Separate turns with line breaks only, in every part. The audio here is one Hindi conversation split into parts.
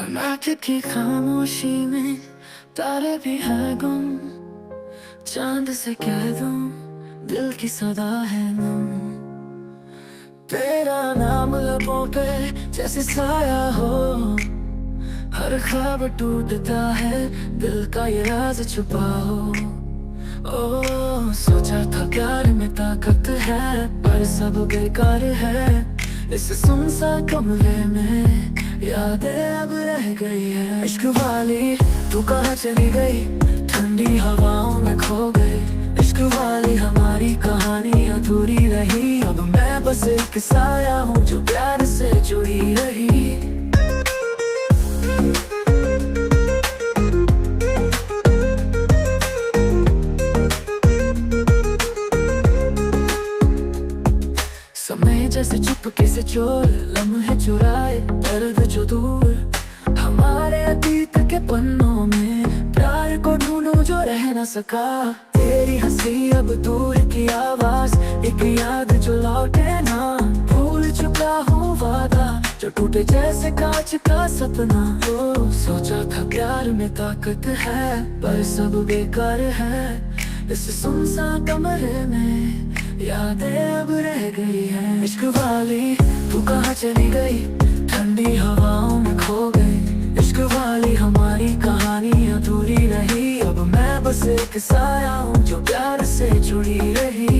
रात की खामोशी में तारे भी है गुम। चांद से कह दूं दिल की सदा है नम। तेरा नाम लबों पे जैसे साया हो। हर ख्वाब टूटता है दिल का ये राज छुपा हो। ओ सोचा था प्यार में ताकत है पर सब बेकार है। इस सुनसान कमरे में यादें अब रह गई है। इश्क वाली तू कहाँ चली गई, ठंडी हवाओं में खो गई। इश्क वाली हमारी कहानी अधूरी रही। अब मैं बस एक साया हूँ जो प्यार से जुड़ी रही। समय जैसे चुपके से चोर लम्हे चुराए दर्द जो दूर। हमारे अतीत के पन्नों में प्यार को ढूंढो जो रह न सका। तेरी हंसी अब दूर की आवाज, एक याद जो लौटे ना। भूल चुका हूँ वादा जो टूटे जैसे कांच का सपना। ओ सोचा था प्यार में ताकत है पर सब बेकार है। इस सुनसान कमरे में यादें अब रह गई है। इश्क वाली तू कहाँ चली गई, ठंडी हवाओं में खो गई। इश्क वाली हमारी कहानी अधूरी रही। अब मैं बस एक साया हूँ जो प्यार से जुड़ी रही।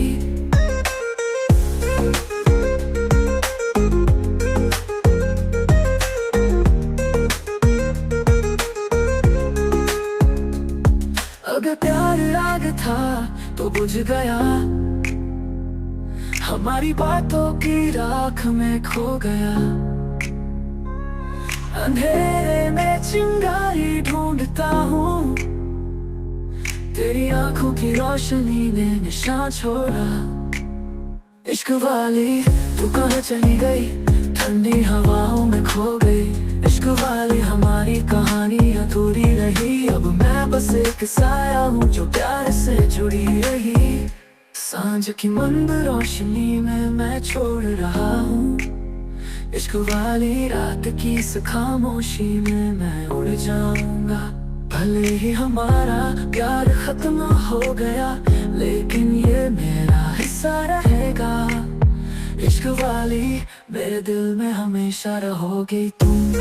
अगर प्यार राग था तो बुझ गया, हमारी बातों की राख में खो गया। अंधेरे में चिंगारी ढूंढता हूँ, तेरी आंखों की रोशनी ने निशान छोड़ा। इश्क वाली तू कहाँ चली गई, ठंडी हवाओं में खो गई। इश्क वाली हमारी कहानी अधूरी रही। अब मैं बस एक साया हूँ जो प्यार से जुड़ी रही। सांझ की मंद रोशनी में मैं छोड़ रहा हूँ। इश्क वाली रात की इस खामोशी में मैं उड़ जाऊंगा। भले ही हमारा प्यार खत्म हो गया लेकिन ये मेरा हिस्सा रहेगा। इश्क वाली मेरे दिल में हमेशा रहोगी तुम।